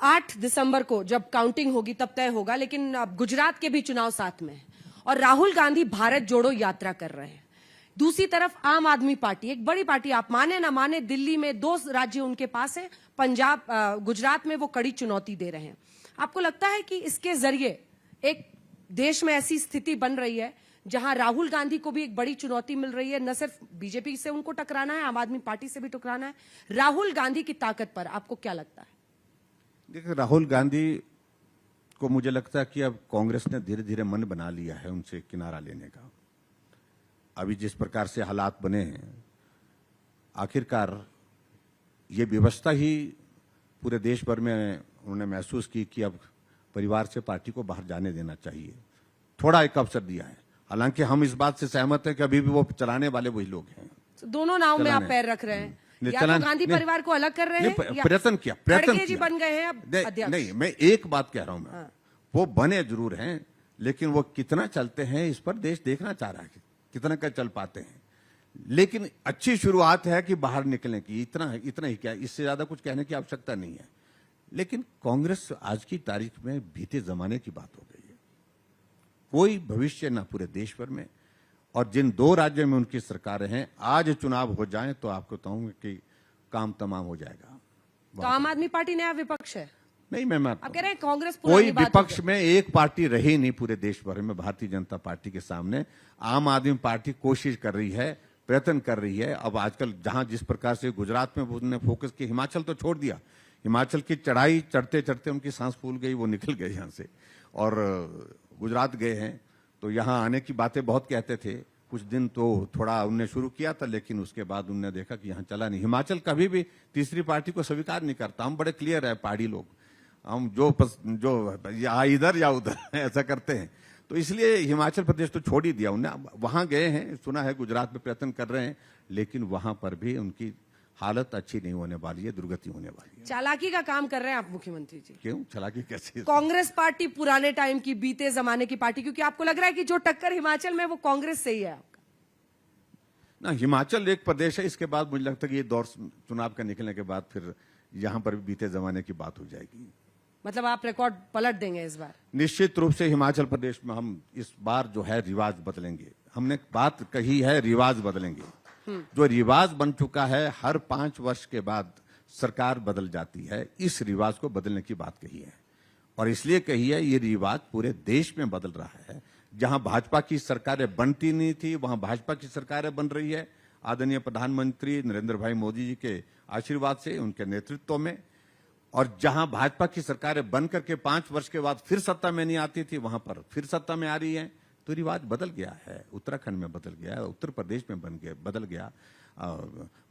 8 दिसंबर को जब काउंटिंग होगी तब तय होगा, लेकिन अब गुजरात के भी चुनाव साथ में है और राहुल गांधी भारत जोड़ो यात्रा कर रहे हैं। दूसरी तरफ आम आदमी पार्टी, एक बड़ी पार्टी, आप माने ना माने, दिल्ली में 2 राज्य उनके पास है, पंजाब गुजरात में वो कड़ी चुनौती दे रहे हैं। आपको लगता है कि इसके जरिए एक देश में ऐसी स्थिति बन रही है जहां राहुल गांधी को भी एक बड़ी चुनौती मिल रही है, न सिर्फ बीजेपी से उनको टकराना है, आम आदमी पार्टी से भी टकराना है। राहुल गांधी की ताकत पर आपको क्या लगता है? देखिए, राहुल गांधी को मुझे लगता है कि अब कांग्रेस ने धीरे धीरे मन बना लिया है उनसे किनारा लेने का। अभी जिस प्रकार से हालात बने हैं, आखिरकार ये व्यवस्था ही पूरे देश भर में उन्होंने महसूस की कि अब परिवार से पार्टी को बाहर जाने देना चाहिए। थोड़ा एक अवसर दिया है। हालांकि हम इस बात से सहमत हैं कि अभी भी वो चलाने वाले वही लोग हैं। दोनों नाव में आप पैर रख रहे हैं, या तो गांधी परिवार को अलग कर रहे हैं, प्रयत्न किया बन गए हैं अब अध्यक्ष। नहीं, मैं एक बात कह रहा हूं, मैं वो बने जरूर हैं, लेकिन वो कितना चलते हैं इस पर देश देखना चाह रहा है, कितना का चल पाते हैं। लेकिन अच्छी शुरुआत है कि बाहर निकलने की, इतना ही क्या, इससे ज्यादा कुछ कहने की आवश्यकता नहीं है। लेकिन कांग्रेस आज की तारीख में बीते जमाने की बात हो गई है। कोई भविष्य ना पूरे देश भर में, और जिन 2 राज्यों में उनकी सरकारें हैं, आज चुनाव हो जाएं तो आपको बताऊंगा कि काम तमाम हो जाएगा। तो आम आदमी पार्टी नया विपक्ष है? नहीं, मैं आप कह रहे हैं कांग्रेस कोई विपक्ष में एक पार्टी रही नहीं पूरे देश भर में भारतीय जनता पार्टी के सामने। आम आदमी पार्टी कोशिश कर रही है, प्रयत्न कर रही है। अब आजकल जहां जिस प्रकार से गुजरात में उन्होंने फोकस किया, हिमाचल तो छोड़ दिया, हिमाचल की चढ़ाई चढ़ते चढ़ते उनकी सांस फूल गई, वो निकल गए यहां से और गुजरात गए हैं। तो यहां आने की बातें बहुत कहते थे, कुछ दिन तो थोड़ा उनने शुरू किया था, लेकिन उसके बाद उनने देखा कि यहां चला नहीं। हिमाचल कभी भी तीसरी पार्टी को स्वीकार नहीं करता। हम बड़े क्लियर है, पहाड़ी लोग, हम जो या इधर या उधर ऐसा करते हैं। तो इसलिए हिमाचल प्रदेश तो छोड़ ही दिया उन्हें। वहां गए हैं, सुना है गुजरात में प्रयत्न कर रहे हैं, लेकिन वहां पर भी उनकी हालत अच्छी नहीं होने वाली है, दुर्गति होने वाली है। चालाकी का काम कर रहे हैं आप मुख्यमंत्री जी। क्यों चालाकी कैसे? कांग्रेस पार्टी पुराने टाइम की, बीते जमाने की पार्टी, क्योंकि आपको लग रहा है कि जो टक्कर हिमाचल में वो कांग्रेस से ही है आपका। ना, हिमाचल एक प्रदेश है, इसके बाद मुझे लगता है कि ये दौर चुनाव का निकलने के बाद फिर यहां पर भी बीते जमाने की बात हो जाएगी। मतलब आप रिकॉर्ड पलट देंगे इस बार? निश्चित रूप से हिमाचल प्रदेश में हम इस बार जो है रिवाज बदलेंगे। हमने बात कही है, रिवाज बदलेंगे। जो रिवाज बन चुका है, हर 5 वर्ष के बाद सरकार बदल जाती है, इस रिवाज को बदलने की बात कही है। और इसलिए कही है, ये रिवाज पूरे देश में बदल रहा है। जहां भाजपा की सरकारें बनती नहीं थी, वहां भाजपा की सरकारें बन रही है, आदरणीय प्रधानमंत्री नरेंद्र भाई मोदी जी के आशीर्वाद से, उनके नेतृत्व में। और जहां भाजपा की सरकारें बन करके 5 वर्ष के बाद फिर सत्ता में नहीं आती थी, वहां पर फिर सत्ता में आ रही है। तो रिवाज बदल गया है। उत्तराखंड में बदल गया, उत्तर प्रदेश में बदल गया,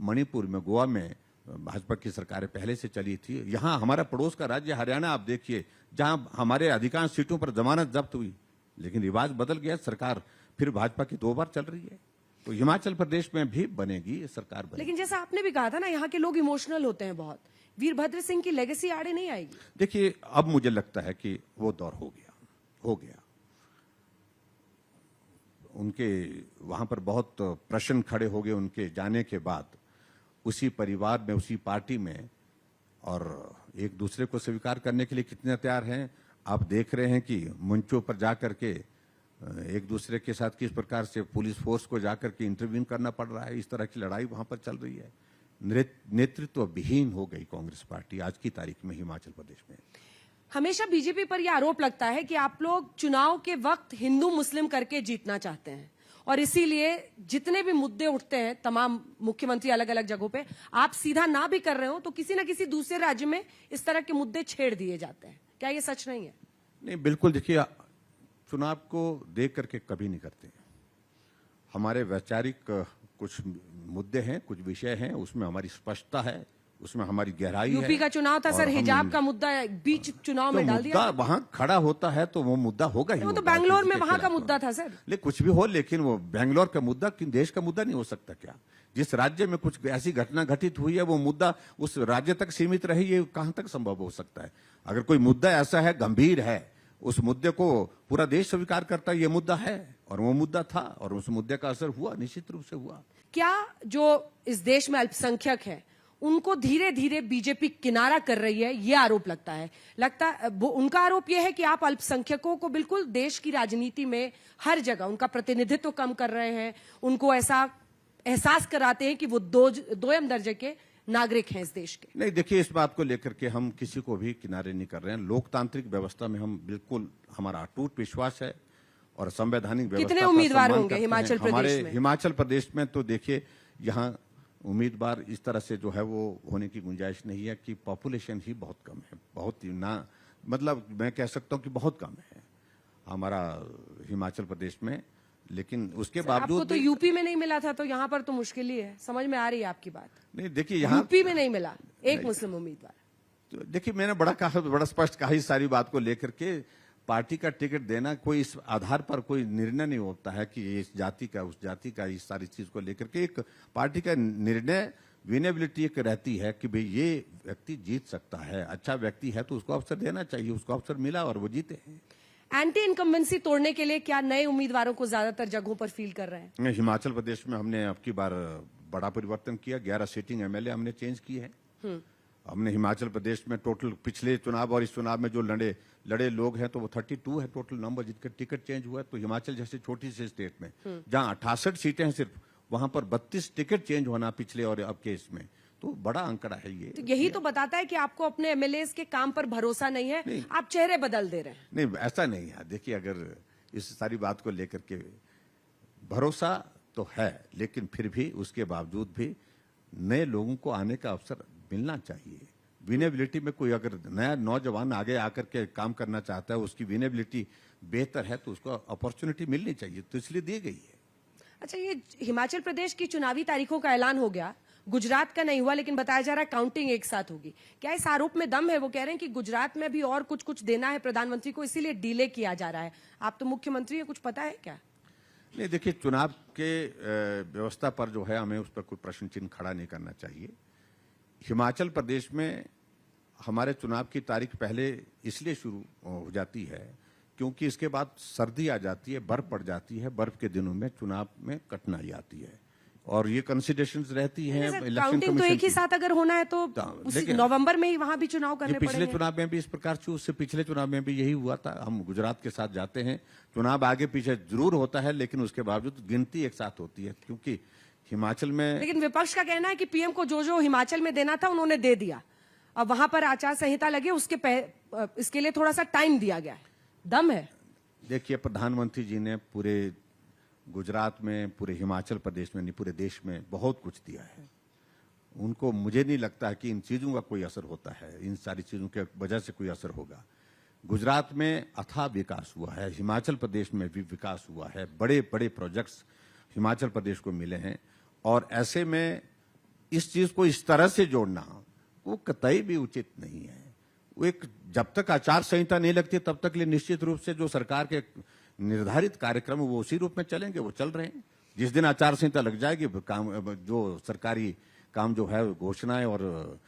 मणिपुर में, गोवा में भाजपा की सरकारें पहले से चली थी। यहां हमारा पड़ोस का राज्य हरियाणा आप देखिए, जहां हमारे अधिकांश सीटों पर जमानत जब्त हुई, लेकिन रिवाज बदल गया, सरकार फिर भाजपा की 2 बार चल रही है। तो हिमाचल प्रदेश में भी बनेगी सरकार बनेगी। लेकिन जैसा आपने भी कहा था ना, यहाँ के लोग इमोशनल होते हैं बहुत। वीरभद्र सिंह की लेगेसी आड़े नहीं आएगी? देखिए, अब मुझे लगता है कि वो दौर हो गया। उनके वहां पर बहुत प्रश्न खड़े हो गए उनके जाने के बाद, उसी परिवार में, उसी पार्टी में, और एक दूसरे को स्वीकार करने के लिए कितने तैयार हैं। आप देख रहे हैं कि मंचों पर जाकर के एक दूसरे के साथ किस प्रकार से पुलिस फोर्स को जाकर के इंटरव्यू करना पड़ रहा है। इस तरह की लड़ाई वहां पर चल रही है। नेतृत्व विहीन हो गई कांग्रेस पार्टी आज की तारीख में हिमाचल प्रदेश में। हमेशा बीजेपी पर यह आरोप लगता है कि आप लोग चुनाव के वक्त हिंदू मुस्लिम करके जीतना चाहते हैं, और इसीलिए जितने भी मुद्दे उठते हैं, तमाम मुख्यमंत्री अलग अलग जगहों पे, आप सीधा ना भी कर रहे हो तो किसी ना किसी दूसरे राज्य में इस तरह के मुद्दे छेड़ दिए जाते हैं। क्या ये सच नहीं है? नहीं, बिल्कुल। देखिए, चुनाव को देख करके कभी नहीं करते। हमारे वैचारिक कुछ मुद्दे हैं, कुछ विषय हैं, उसमें हमारी स्पष्टता है, उसमें हमारी गहराई है। यूपी का चुनाव था सर, हिजाब का मुद्दा बीच चुनाव में डाल दिया। वहां खड़ा होता है तो वो मुद्दा होगा ही। वो तो बैंगलोर में वहां का मुद्दा था सर। लेकिन कुछ भी हो, लेकिन वो बैंगलोर का मुद्दा देश का मुद्दा नहीं हो सकता क्या? जिस राज्य में कुछ ऐसी घटना घटित हुई है, वो मुद्दा उस राज्य तक सीमित रहे, ये कहां तक संभव हो सकता है? अगर कोई मुद्दा ऐसा है, गंभीर है, उस मुद्दे को पूरा देश स्वीकार करता है, ये मुद्दा है, और वो मुद्दा था, और उस मुद्दे का असर हुआ, निश्चित रूप से हुआ। क्या जो इस देश में अल्पसंख्यक है उनको धीरे धीरे बीजेपी किनारा कर रही है, ये आरोप लगता है। उनका आरोप यह है कि आप अल्पसंख्यकों को बिल्कुल देश की राजनीति में हर जगह उनका प्रतिनिधित्व कम कर रहे हैं, उनको ऐसा एहसास कराते हैं कि वो दोयम दर्जे के नागरिक हैं इस देश के। नहीं, देखिए, इस बात को लेकर के हम किसी को भी किनारे नहीं कर रहे हैं। लोकतांत्रिक व्यवस्था में हम बिल्कुल, हमारा अटूट विश्वास है और संवैधानिक व्यवस्था कितने का उम्मीदवार सम्मान होंगे करते हैं। हिमाचल प्रदेश हमारे में? हिमाचल प्रदेश में तो देखिए, यहाँ उम्मीदवार इस तरह से जो है वो होने की गुंजाइश नहीं है कि पॉपुलेशन ही बहुत कम है, बहुत ही ना, मतलब मैं कह सकता हूँ कि बहुत कम है हमारा हिमाचल प्रदेश में। लेकिन उसके बावजूद आपको तो यूपी में नहीं मिला था, तो यहाँ पर तो मुश्किल ही है। समझ में आ रही है आपकी बात? नहीं, देखिए, यहाँ यूपी में नहीं मिला एक मुस्लिम उम्मीदवार। तो देखिए, मैंने बड़ा स्पष्ट कहा इस सारी बात को लेकर के। पार्टी का टिकट देना कोई इस आधार पर कोई निर्णय नहीं होता है कि इस जाति का, उस जाति का, इस सारी चीज को लेकर के। एक पार्टी का निर्णय, विनेबिलिटी एक रहती है कि भाई ये व्यक्ति जीत सकता है, अच्छा व्यक्ति है, तो उसको अवसर देना चाहिए। उसको अवसर मिला और वो जीते हैं। एंटी इनकम्बेंसी तोड़ने के लिए क्या नए उम्मीदवारों को ज्यादातर जगहों पर फील कर रहे हैं? हिमाचल प्रदेश में हमने अब की बार बड़ा परिवर्तन किया। 11 सिटिंग एमएलए हमने चेंज किए हैं। हमने हिमाचल प्रदेश में टोटल पिछले चुनाव और इस चुनाव में जो लड़े लोग हैं तो वो 32 है टोटल नंबर जिनका टिकट चेंज हुआ है। तो हिमाचल जैसे छोटी सी स्टेट में जहां 68 सीटें हैं सिर्फ, वहां पर 32 टिकट चेंज होना पिछले और अब के इसमें, तो बड़ा आंकड़ा है ये। तो यही तो बताता है कि आपको अपने एमएलए के काम पर भरोसा नहीं है, आप चेहरे बदल दे रहे हैं। नहीं, ऐसा नहीं है। देखिए, अगर इस सारी बात को लेकर के भरोसा तो है, लेकिन फिर भी उसके बावजूद भी नए लोगों को आने का अवसर मिलना चाहिए। विनेबिलिटी में कोई अगर नया नौजवान आगे आकर के काम करना चाहता है, उसकी विनेबिलिटी बेहतर है, तो उसको अपॉर्चुनिटी मिलनी चाहिए, तो इसलिए दी गई है। अच्छा, ये हिमाचल प्रदेश की चुनावी तारीखों का ऐलान हो गया, गुजरात का नहीं हुआ, लेकिन बताया जा रहा है काउंटिंग एक साथ होगी। क्या इस आरोप में दम है? वो कह रहे हैं कि गुजरात में भी और कुछ देना है प्रधानमंत्री को, इसीलिए डिले किया जा रहा है। आप तो मुख्यमंत्री हैं, कुछ पता है क्या? नहीं, देखिए, चुनाव के व्यवस्था पर जो है हमें उस पर कोई प्रश्न चिन्ह खड़ा नहीं करना चाहिए। हिमाचल प्रदेश में हमारे चुनाव की तारीख पहले इसलिए शुरू हो जाती है क्योंकि इसके बाद सर्दी आ जाती है, बर्फ पड़ जाती है। बर्फ के दिनों में चुनाव में कठिनाई आती है और ये कंसिडरेशंस रहती हैं इलेक्शन काउंटिंग तो एक ही साथ अगर होना है तो उसी नवंबर में ही वहां भी चुनाव करने पड़ेंगे। पिछले चुनाव में भी इस प्रकार से, उससे पिछले चुनाव में भी यही हुआ था। हम गुजरात के साथ जाते हैं, चुनाव आगे पीछे जरूर होता है, लेकिन उसके बावजूद गिनती एक साथ होती है क्योंकि हिमाचल में। लेकिन विपक्ष का कहना है कि पीएम को जो हिमाचल में देना था उन्होंने दे दिया, अब वहां पर आचार संहिता लगे, इसके लिए थोड़ा सा टाइम दिया गया है। दम है? देखिए, प्रधानमंत्री जी ने पूरे गुजरात में, पूरे हिमाचल प्रदेश में नहीं, पूरे देश में बहुत कुछ दिया है। उनको, मुझे नहीं लगता है कि इन चीजों का कोई असर होता है, इन सारी चीजों के वजह से कोई असर होगा। गुजरात में अथाह विकास हुआ है, हिमाचल प्रदेश में भी विकास हुआ है, बड़े बड़े प्रोजेक्ट्स हिमाचल प्रदेश को मिले हैं। और ऐसे में इस चीज को इस तरह से जोड़ना वो कतई भी उचित नहीं है। वो एक, जब तक आचार संहिता नहीं लगती तब तक लिए निश्चित रूप से जो सरकार के निर्धारित कार्यक्रम वो उसी रूप में चलेंगे, वो चल रहे हैं। जिस दिन आचार संहिता लग जाएगी, काम, जो सरकारी काम जो है, घोषणाएं और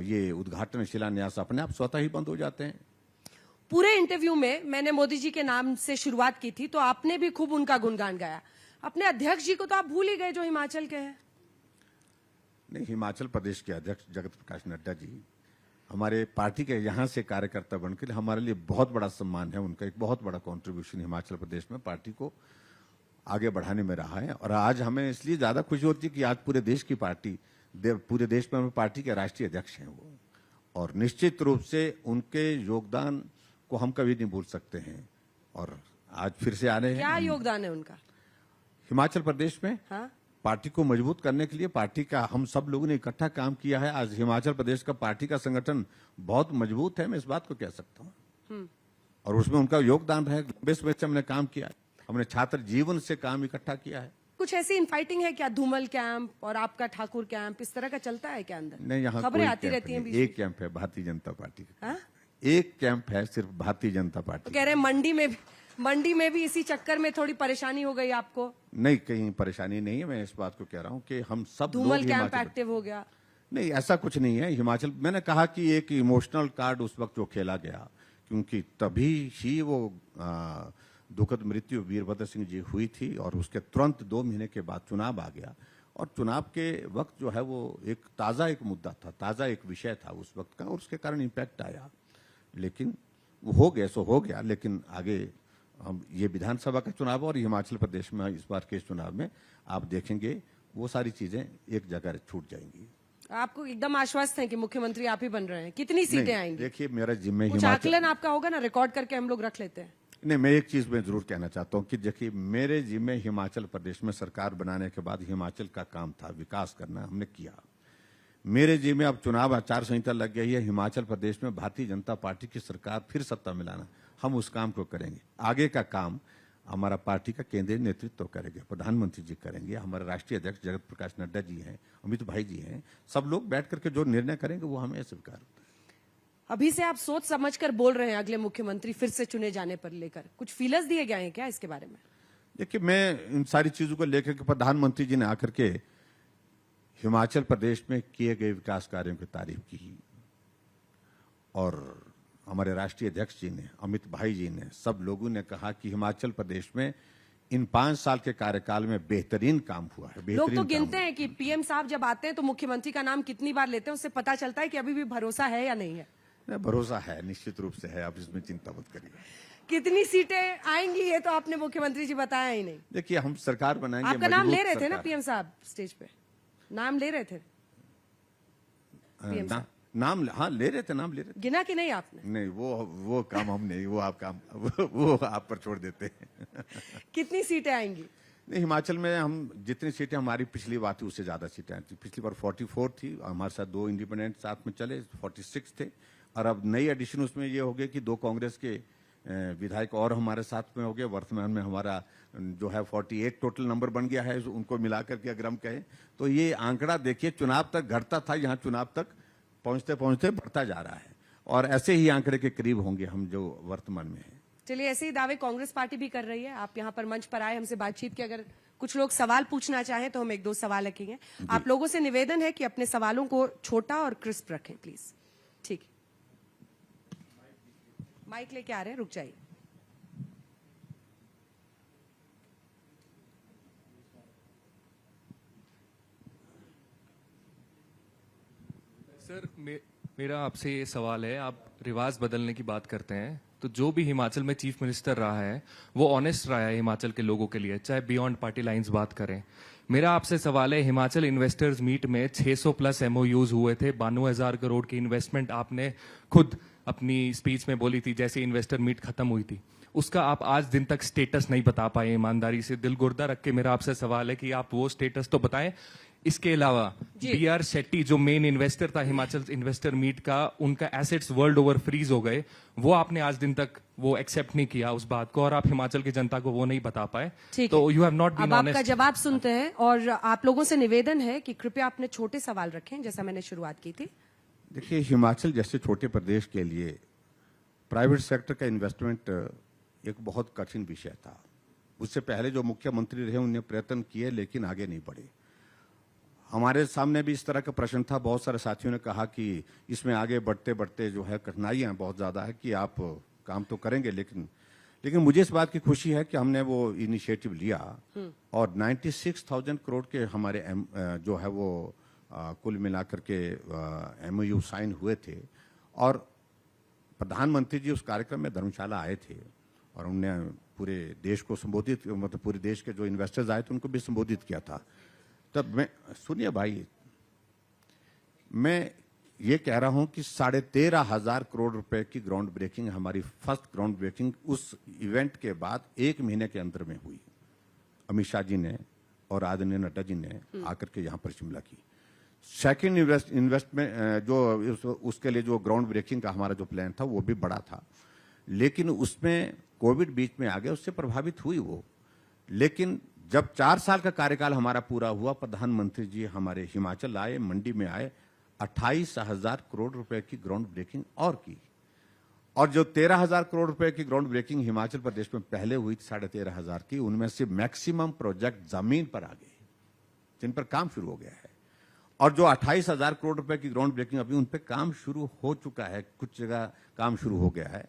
ये उद्घाटन शिलान्यास अपने आप स्वतः ही बंद हो जाते हैं। पूरे इंटरव्यू में मैंने मोदी जी के नाम से शुरुआत की थी, तो आपने भी खूब उनका गुणगान गाया। अपने अध्यक्ष जी को तो आप भूल ही गए जो हिमाचल के हैं। नहीं, हिमाचल प्रदेश के अध्यक्ष जगत प्रकाश नड्डा जी हमारे पार्टी के यहाँ से कार्यकर्ता बनकर हमारे लिए बहुत बड़ा सम्मान है। उनका एक बहुत बड़ा कंट्रीब्यूशन हिमाचल प्रदेश में पार्टी को आगे बढ़ाने में रहा है। और आज हमें इसलिए ज्यादा खुशी होती है कि आज पूरे देश की पार्टी, पूरे देश में हम पार्टी के राष्ट्रीय अध्यक्ष हैं वो, और निश्चित रूप से उनके योगदान को हम कभी नहीं भूल सकते हैं। और आज फिर से आ रहे हैं। क्या योगदान है उनका हिमाचल प्रदेश में? हाँ? पार्टी को मजबूत करने के लिए पार्टी का हम सब लोगों ने इकट्ठा काम किया है। आज हिमाचल प्रदेश का पार्टी का संगठन बहुत मजबूत है, मैं इस बात को कह सकता हूँ। और उसमें उनका योगदान है। लंबे समय से हमने काम किया है, हमने छात्र जीवन से काम इकट्ठा किया है। कुछ ऐसी इनफाइटिंग है क्या? धूमल कैंप और आपका ठाकुर कैंप, इस तरह का चलता है क्या अंदर? नहीं, यहाँ खबरें आती रहती हैं। एक कैंप है भारतीय जनता पार्टी का। एक कैंप है सिर्फ भारतीय जनता पार्टी। कह रहे हैं मंडी में भी इसी चक्कर में थोड़ी परेशानी हो गई आपको? नहीं, कहीं परेशानी नहीं है। मैं इस बात को कह रहा हूँ कि हम सब लोग धूमल कैंप एक्टिव हो गया। नहीं, ऐसा कुछ नहीं है। हिमाचल, मैंने कहा कि एक इमोशनल कार्ड उस वक्त जो खेला गया, क्योंकि तभी ही वो दुखद मृत्यु वीरभद्र सिंह जी हुई थी और उसके तुरंत 2 महीने के बाद चुनाव आ गया और चुनाव के वक्त जो है वो एक ताज़ा एक मुद्दा था, ताज़ा एक विषय था उस वक्त का, और उसके कारण इम्पैक्ट आया। लेकिन वो हो गया सो हो गया। लेकिन आगे हम ये विधानसभा का चुनाव और हिमाचल प्रदेश में इस बार के इस चुनाव में आप देखेंगे वो सारी चीजें एक जगह छूट जाएंगी। आपको एकदम आश्वस्त हैं कि मुख्यमंत्री आप ही बन रहे हैं? कितनी सीटें नहीं, आएंगी? देखिए मेरा जिम्मे कुछ आकलन आपका होगा ना, रिकॉर्ड करके हम लोग रख लेते हैं। नहीं, मैं एक चीज में जरूर कहना चाहता हूं कि देखिए मेरे जिम्मे हिमाचल प्रदेश में सरकार बनाने के बाद हिमाचल का काम था विकास करना, हमने किया। मेरे जिम्मे अब चुनाव आचार संहिता लग गई है, हिमाचल प्रदेश में भारतीय जनता पार्टी की सरकार फिर सत्ता में लाना, हम उस काम को करेंगे। आगे का काम हमारा पार्टी का केंद्रीय नेतृत्व करेंगे, प्रधानमंत्री जी करेंगे, हमारे राष्ट्रीय अध्यक्ष जगत प्रकाश नड्डा जी हैं, अमित भाई जी हैं, सब लोग बैठ करके जो निर्णय करेंगे वो हमें स्वीकार होता है। अभी से आप सोच समझकर बोल रहे हैं अगले मुख्यमंत्री फिर से चुने जाने पर लेकर, कुछ फीलर्स दिए गए हैं क्या इसके बारे में? देखिए मैं इन सारी चीजों को लेकर के प्रधानमंत्री जी ने आकर के हिमाचल प्रदेश में किए गए विकास कार्यों की तारीफ की, और हमारे राष्ट्रीय अध्यक्ष जी ने, अमित भाई जी ने, सब लोगों ने कहा कि हिमाचल प्रदेश में इन 5 साल के कार्यकाल में बेहतरीन काम हुआ है। लोग तो गिनते हैं कि पीएम साहब जब आते हैं तो मुख्यमंत्री का नाम कितनी बार लेते हैं, उससे पता चलता है कि अभी भी भरोसा है या नहीं है। भरोसा है, निश्चित रूप से है, आप इसमें चिंता मत करिए। कितनी सीटें आएंगी ये तो आपने मुख्यमंत्री जी बताया ही नहीं। देखिए हम सरकार बनाएंगे। आपका नाम ले रहे थे ना पीएम साहब स्टेज पे, नाम ले रहे थे पीएम साहब? नाम हाँ ले रहे थे, नाम ले रहे थे। गिना कि नहीं आपने? नहीं, वो काम हम नहीं, वो आप काम वो आप पर छोड़ देते हैं। कितनी सीटें आएंगी? नहीं, हिमाचल में हम जितनी सीटें हमारी पिछली बार थी उससे ज्यादा सीटें आई थी। पिछली बार 44 थी, हमारे साथ 2 इंडिपेंडेंट साथ में चले, 46 थे, और अब नई एडिशन उसमें ये हो गया कि 2 कांग्रेस के विधायक और हमारे साथ में हो गए। वर्तमान में हमारा जो है 48 टोटल नंबर बन गया है, उनको मिलाकर के अगर हम कहें तो ये आंकड़ा देखिए चुनाव तक घटता था, यहाँ चुनाव तक पहुंचते पहुंचते बढ़ता जा रहा है, और ऐसे ही आंकड़े के करीब होंगे हम जो वर्तमान में है। चलिए, ऐसे ही दावे कांग्रेस पार्टी भी कर रही है। आप यहाँ पर मंच पर आए हमसे बातचीत की, अगर कुछ लोग सवाल पूछना चाहें तो हम 1-2 सवाल रखेंगे। आप लोगों से निवेदन है कि अपने सवालों को छोटा और क्रिस्प रखें प्लीज। ठीक, माइक लेके आ रहे हैं, रुक जाइए। सर मेरा आपसे ये सवाल है, आप रिवाज बदलने की बात करते हैं, तो जो भी हिमाचल में चीफ मिनिस्टर रहा है वो ऑनेस्ट रहा है हिमाचल के लोगों के लिए, चाहे बियॉन्ड पार्टी लाइंस बात करें। मेरा आपसे सवाल है, हिमाचल इन्वेस्टर्स मीट में 600 प्लस MOUs हुए थे, 92,000 करोड़ की इन्वेस्टमेंट आपने खुद अपनी स्पीच में बोली थी जैसे इन्वेस्टर मीट खत्म हुई थी। उसका आप आज दिन तक स्टेटस नहीं बता पाए। ईमानदारी से दिल गुर्दा रख के मेरा आपसे सवाल है कि आप वो स्टेटस तो बताएं। इसके अलावा BR शेट्टी जो मेन इन्वेस्टर था हिमाचल इन्वेस्टर मीट का, उनका एसेट्स वर्ल्ड ओवर फ्रीज हो गए, वो आपने आज दिन तक वो एक्सेप्ट नहीं किया उस बात को, और आप हिमाचल की जनता को वो नहीं बता पाए। तो you have not been honest. आपका जवाब सुनते हैं, और आप लोगों से निवेदन है कि कृपया अपने छोटे सवाल रखें, जैसा मैंने शुरुआत की थी। देखिए हिमाचल जैसे छोटे प्रदेश के लिए प्राइवेट सेक्टर का इन्वेस्टमेंट एक बहुत कठिन विषय था। उससे पहले जो मुख्यमंत्री रहे उन्होंने प्रयत्न किए लेकिन आगे नहीं बढ़े। हमारे सामने भी इस तरह का प्रश्न था, बहुत सारे साथियों ने कहा कि इसमें आगे बढ़ते बढ़ते जो है कठिनाइयां बहुत ज्यादा है कि आप काम तो करेंगे, लेकिन मुझे इस बात की खुशी है कि हमने वो इनिशिएटिव लिया, और 96,000 करोड़ के हमारे जो है वो कुल मिलाकर के MOU साइन हुए थे, और प्रधानमंत्री जी उस कार्यक्रम में धर्मशाला आए थे, और उन्होंने पूरे देश को संबोधित, मतलब पूरे देश के जो इन्वेस्टर्स आए थे उनको भी संबोधित किया था। तब मैं, सुनिए भाई, मैं ये कह रहा हूं कि 13,500 करोड़ रुपए की ग्राउंड ब्रेकिंग, हमारी फर्स्ट ग्राउंड ब्रेकिंग उस इवेंट के बाद 1 महीने के अंदर में हुई। अमित शाह जी ने और आदरणीय नड्डा जी ने आकर के यहाँ पर शिमला की। सेकेंड इन्वेस्टमेंट जो उसके लिए जो ग्राउंड ब्रेकिंग का हमारा जो प्लान था वो भी बड़ा था, लेकिन उसमें कोविड बीच में आ गया, उससे प्रभावित हुई वो। लेकिन जब 4 साल का कार्यकाल हमारा पूरा हुआ, प्रधानमंत्री जी हमारे हिमाचल आए, मंडी में आए, 28,000 करोड़ रुपए की ग्राउंड ब्रेकिंग और की, और जो 13,000 करोड़ रुपए की ग्राउंड ब्रेकिंग हिमाचल प्रदेश में पहले हुई 13,500 की, उनमें से मैक्सिमम प्रोजेक्ट जमीन पर आ गए जिन पर काम शुरू हो गया है, और जो 28,000 करोड़ रुपए की ग्राउंड ब्रेकिंग अभी उन पर काम शुरू हो चुका है, कुछ जगह काम शुरू हो गया है।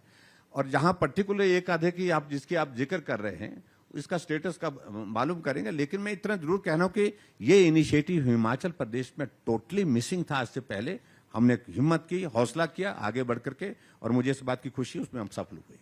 और जहां पर्टिकुलर एक आधे की आप जिसकी आप जिक्र कर रहे हैं इसका स्टेटस का मालूम करेंगे। लेकिन मैं इतना जरूर कहना हूं कि ये इनिशिएटिव हिमाचल प्रदेश में टोटली मिसिंग था। आज से पहले हमने हिम्मत की, हौसला किया आगे बढ़ करके, और मुझे इस बात की खुशी है उसमें हम सफल हुए।